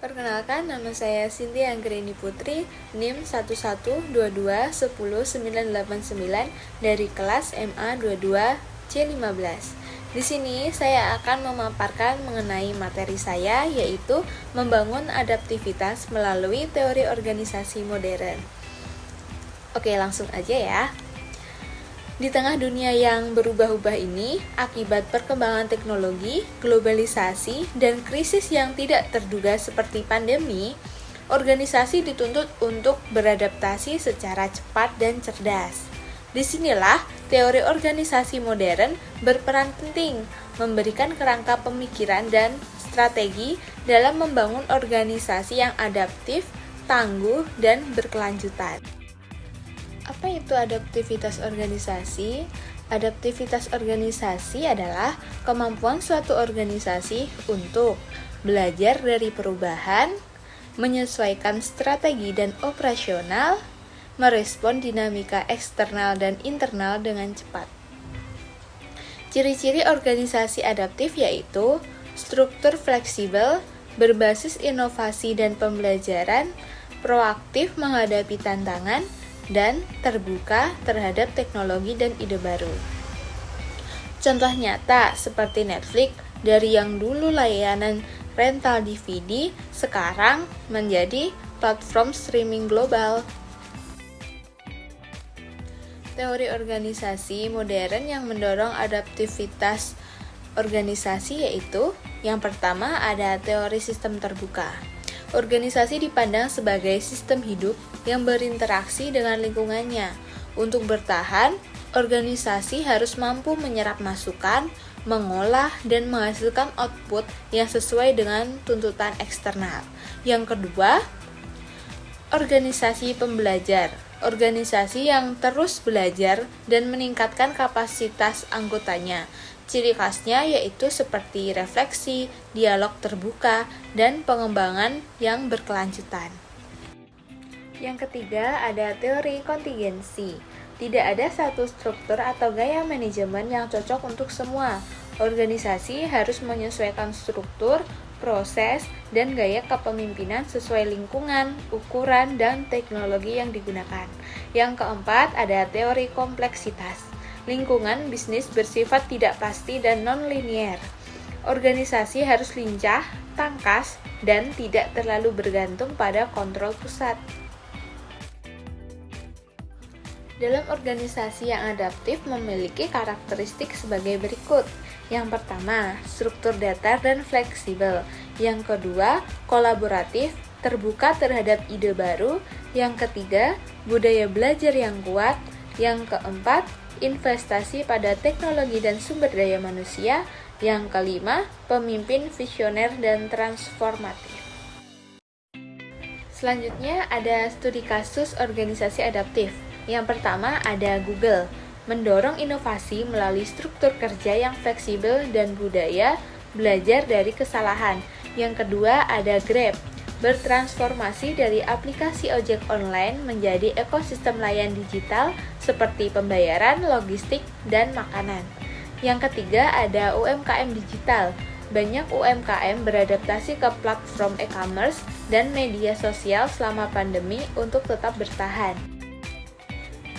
Perkenalkan, nama saya Cynthia Anggreni Putri, NIM 1122110989 dari kelas MA 22 C15. Di sini saya akan memaparkan mengenai materi saya, yaitu membangun adaptivitas melalui teori organisasi modern. Oke, langsung aja ya. Di tengah dunia yang berubah-ubah ini, akibat perkembangan teknologi, globalisasi, dan krisis yang tidak terduga seperti pandemi, organisasi dituntut untuk beradaptasi secara cepat dan cerdas. Disinilah teori organisasi modern berperan penting, memberikan kerangka pemikiran dan strategi dalam membangun organisasi yang adaptif, tangguh, dan berkelanjutan. Apa itu adaptivitas organisasi? Adaptivitas organisasi adalah kemampuan suatu organisasi untuk belajar dari perubahan, menyesuaikan strategi dan operasional, merespon dinamika eksternal dan internal dengan cepat. Ciri-ciri organisasi adaptif yaitu struktur fleksibel, berbasis inovasi dan pembelajaran, proaktif menghadapi tantangan, dan terbuka terhadap teknologi dan ide baru. Contoh nyata seperti Netflix, dari yang dulu layanan rental DVD, sekarang menjadi platform streaming global. Teori organisasi modern yang mendorong adaptivitas organisasi yaitu, yang pertama ada teori sistem terbuka. Organisasi dipandang sebagai sistem hidup yang berinteraksi dengan lingkungannya. Untuk bertahan, organisasi harus mampu menyerap masukan, mengolah, dan menghasilkan output yang sesuai dengan tuntutan eksternal. Yang kedua, organisasi pembelajar. Organisasi yang terus belajar dan meningkatkan kapasitas anggotanya. Ciri khasnya yaitu seperti refleksi, dialog terbuka, dan pengembangan yang berkelanjutan. Yang ketiga, ada teori kontingensi. Tidak ada satu struktur atau gaya manajemen yang cocok untuk semua. Organisasi harus menyesuaikan struktur, proses, dan gaya kepemimpinan sesuai lingkungan, ukuran, dan teknologi yang digunakan. Yang keempat, ada teori kompleksitas. Lingkungan bisnis bersifat tidak pasti dan non-linier. Organisasi harus lincah, tangkas, dan tidak terlalu bergantung pada kontrol pusat. Dalam organisasi yang adaptif memiliki karakteristik sebagai berikut. Yang pertama, struktur datar dan fleksibel. Yang kedua, kolaboratif, terbuka terhadap ide baru. Yang ketiga, budaya belajar yang kuat. Yang keempat, investasi pada teknologi dan sumber daya manusia. Yang kelima, pemimpin visioner dan transformatif. Selanjutnya ada studi kasus organisasi adaptif. Yang pertama ada Google, mendorong inovasi melalui struktur kerja yang fleksibel dan budaya belajar dari kesalahan. Yang kedua ada Grab, bertransformasi dari aplikasi ojek online menjadi ekosistem layan digital seperti pembayaran, logistik, dan makanan. Yang ketiga ada UMKM digital. Banyak UMKM beradaptasi ke platform e-commerce dan media sosial selama pandemi untuk tetap bertahan.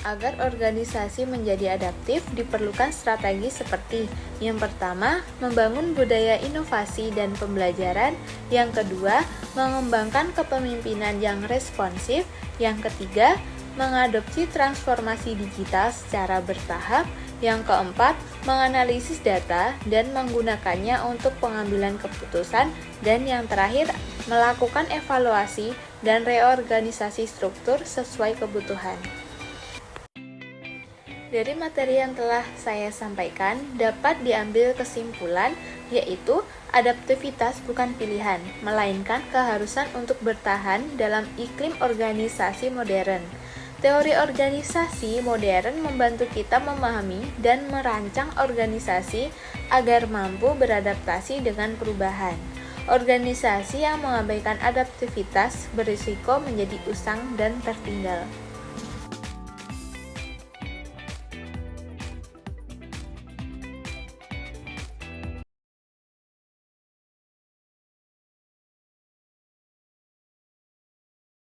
Agar organisasi menjadi adaptif, diperlukan strategi seperti yang pertama, membangun budaya inovasi dan pembelajaran. Yang kedua, mengembangkan kepemimpinan yang responsif. Yang ketiga, mengadopsi transformasi digital secara bertahap. Yang keempat, menganalisis data dan menggunakannya untuk pengambilan keputusan. Dan yang terakhir, melakukan evaluasi dan reorganisasi struktur sesuai kebutuhan. Dari materi yang telah saya sampaikan, dapat diambil kesimpulan, yaitu adaptivitas bukan pilihan, melainkan keharusan untuk bertahan dalam iklim organisasi modern. Teori organisasi modern membantu kita memahami dan merancang organisasi agar mampu beradaptasi dengan perubahan. Organisasi yang mengabaikan adaptivitas berisiko menjadi usang dan tertinggal.